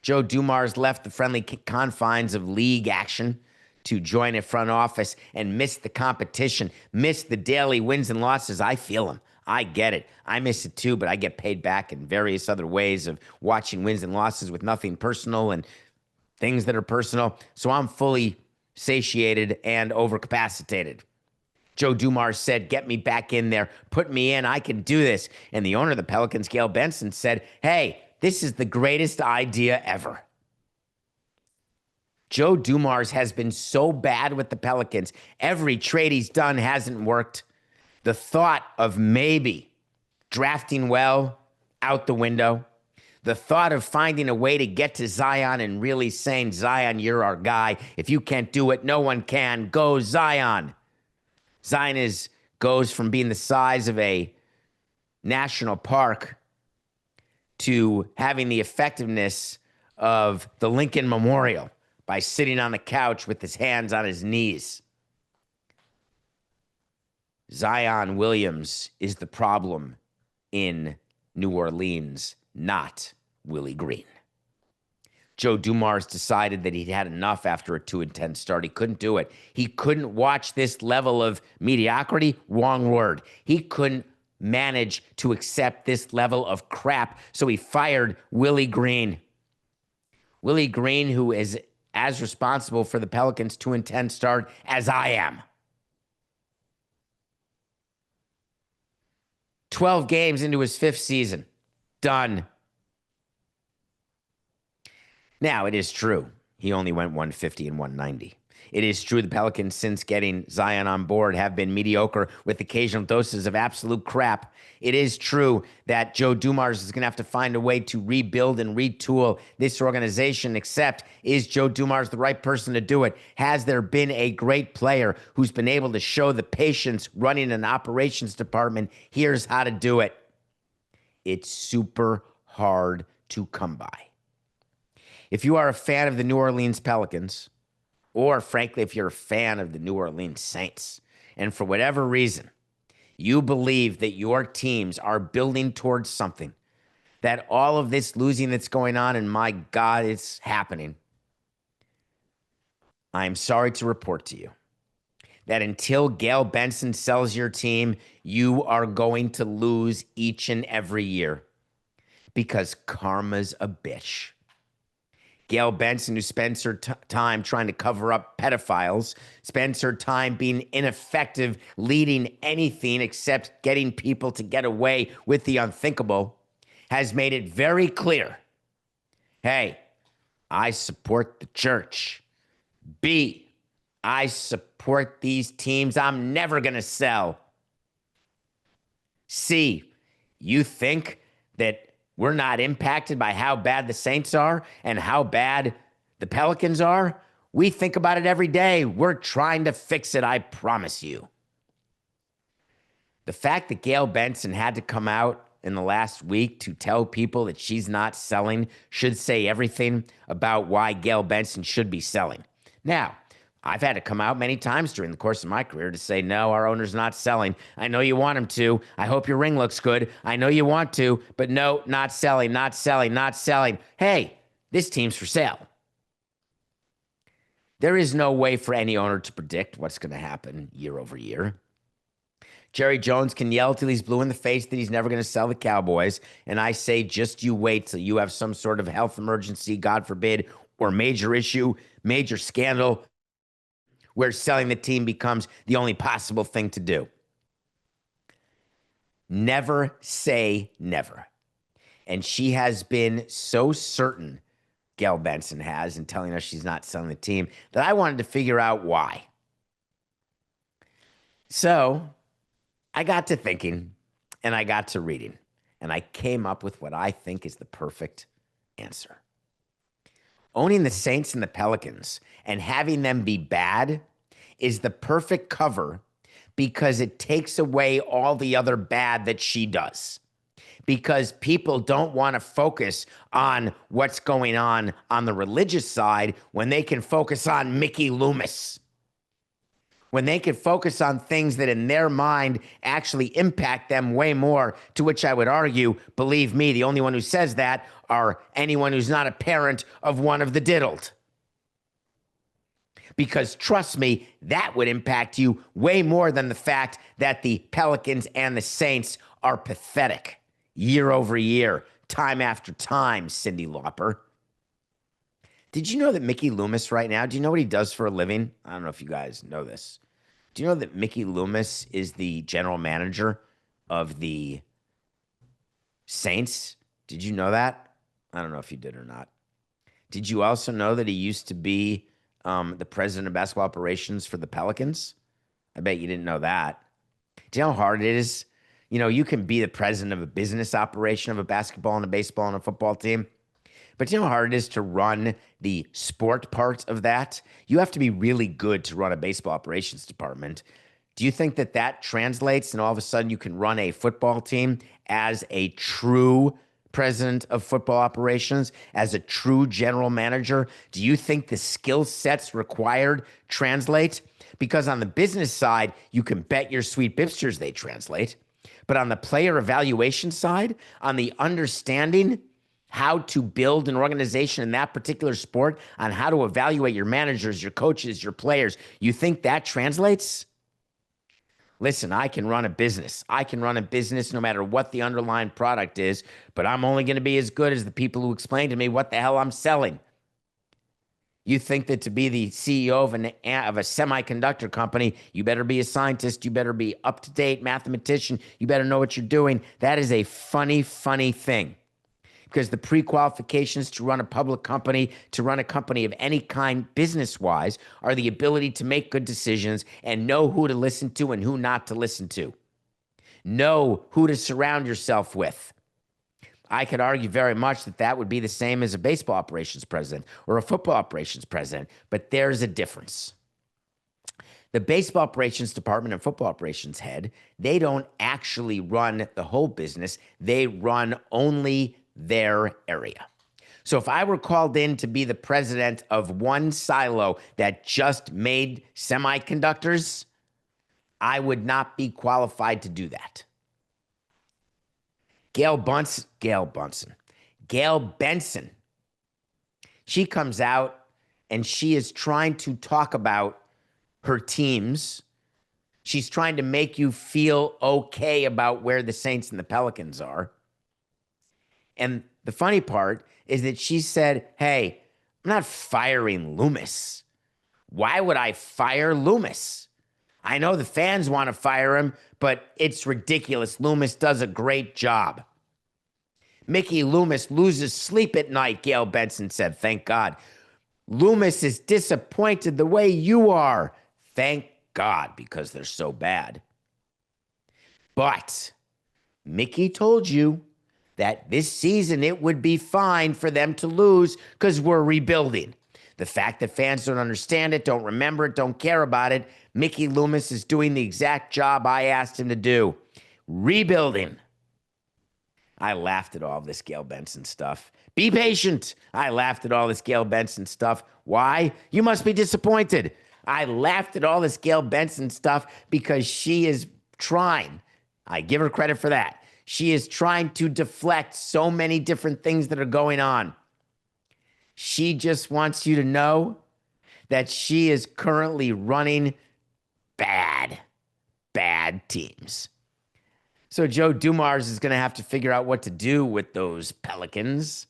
Joe Dumars left the friendly confines of league action to join a front office and miss the competition, miss the daily wins and losses. I feel him. I get it. I miss it too, but I get paid back in various other ways of watching wins and losses with nothing personal and things that are personal. So I'm fully satiated and overcapacitated. Joe Dumars said, get me back in there. Put me in. I can do this. And the owner of the Pelicans, Gayle Benson, said, hey, this is the greatest idea ever. Joe Dumars has been so bad with the Pelicans. Every trade he's done hasn't worked. The thought of maybe drafting well, out the window. The thought of finding a way to get to Zion and really saying, Zion, you're our guy. If you can't do it, no one can. Go Zion. Zion goes from being the size of a national park to having the effectiveness of the Lincoln Memorial by sitting on the couch with his hands on his knees. Zion Williams is the problem in New Orleans, not Willie Green. Joe Dumars decided that he'd had enough after a 2-10 start. He couldn't do it. He couldn't watch this level of mediocrity. Wrong word. He couldn't manage to accept this level of crap, so he fired Willie Green. Willie Green, who is as responsible for the Pelicans' 2-10 start as I am. 12 games into his 5th season. Done. Now, it is true. He only went 150 and 190. It is true the Pelicans, since getting Zion on board, have been mediocre with occasional doses of absolute crap. It is true that Joe Dumars is going to have to find a way to rebuild and retool this organization, except is Joe Dumars the right person to do it? Has there been a great player who's been able to show the patience running an operations department? Here's how to do it. It's super hard to come by. If you are a fan of the New Orleans Pelicans, or frankly, if you're a fan of the New Orleans Saints, and for whatever reason, you believe that your teams are building towards something, that all of this losing that's going on, and my God, it's happening, I'm sorry to report to you that until Gail Benson sells your team, you are going to lose each and every year because karma's a bitch. Gail Benson, who spends her time trying to cover up pedophiles, spends her time being ineffective, leading anything except getting people to get away with the unthinkable, has made it very clear, hey, I support the church. B, I support these teams I'm never going to sell. C, you think that we're not impacted by how bad the Saints are and how bad the Pelicans are? We think about it every day. We're trying to fix it, I promise you. The fact that Gayle Benson had to come out in the last week to tell people that she's not selling should say everything about why Gayle Benson should be selling. Now, I've had to come out many times during the course of my career to say, no, our owner's not selling. I know you want him to. I hope your ring looks good. I know you want to, but no, not selling, not selling, not selling. Hey, this team's for sale. There is no way for any owner to predict what's going to happen year over year. Jerry Jones can yell till he's blue in the face that he's never going to sell the Cowboys. And I say, just you wait till you have some sort of health emergency, God forbid, or major issue, major scandal, where selling the team becomes the only possible thing to do. Never say never. And she has been so certain, Gayle Benson has, in telling us she's not selling the team, that I wanted to figure out why. So I got to thinking, and I got to reading, and I came up with what I think is the perfect answer. Owning the Saints and the Pelicans and having them be bad is the perfect cover because it takes away all the other bad that she does. Because people don't want to focus on what's going on the religious side when they can focus on Mickey Loomis. When they can focus on things that in their mind actually impact them way more, to which I would argue, believe me, the only one who says that are anyone who's not a parent of one of the diddled. Because trust me, that would impact you way more than the fact that the Pelicans and the Saints are pathetic year over year, time after time, Cyndi Lauper. Did you know that Mickey Loomis right now, do you know what he does for a living? I don't know if you guys know this. Do you know that Mickey Loomis is the general manager of the Saints? Did you know that? I don't know if you did or not. Did you also know that he used to be the president of basketball operations for the Pelicans? I bet you didn't know that. Do you know how hard it is? You know, you can be the president of a business operation of a basketball and a baseball and a football team. But you know how hard it is to run the sport part of that? You have to be really good to run a baseball operations department. Do you think that that translates and all of a sudden you can run a football team as a true president of football operations, as a true general manager? Do you think the skill sets required translate? Because on the business side, you can bet your sweet bipsters they translate. But on the player evaluation side, on the understanding how to build an organization in that particular sport, on how to evaluate your managers, your coaches, your players, you think that translates? Listen, I can run a business. I can run a business no matter what the underlying product is, but I'm only going to be as good as the people who explain to me what the hell I'm selling. You think that to be the CEO of a semiconductor company, you better be a scientist, you better be up-to-date mathematician, you better know what you're doing. That is a funny, funny thing. Because the pre-qualifications to run a public company, to run a company of any kind business-wise, are the ability to make good decisions and know who to listen to and who not to listen to. Know who to surround yourself with. I could argue very much that that would be the same as a baseball operations president or a football operations president, but there's a difference. The baseball operations department and football operations head, they don't actually run the whole business. They run only their area. So if I were called in to be the president of one silo that just made semiconductors, I would not be qualified to do that. Gayle Benson, she comes out and she is trying to talk about her teams. She's trying to make you feel okay about where the Saints and the Pelicans are. And the funny part is that she said, hey, I'm not firing Loomis. Why would I fire Loomis? I know the fans want to fire him, but it's ridiculous. Loomis does a great job. Mickey Loomis loses sleep at night, Gayle Benson said. Thank God. Loomis is disappointed the way you are. Thank God, because they're so bad. But Mickey told you that this season it would be fine for them to lose because we're rebuilding. The fact that fans don't understand it, don't remember it, don't care about it, Mickey Loomis is doing the exact job I asked him to do. Rebuilding. I laughed at all this Gayle Benson stuff. Be patient. I laughed at all this Gayle Benson stuff. Why? You must be disappointed. I laughed at all this Gayle Benson stuff because she is trying. I give her credit for that. She is trying to deflect so many different things that are going on. She just wants you to know that she is currently running bad teams. So Joe Dumars is going to have to figure out what to do with those Pelicans.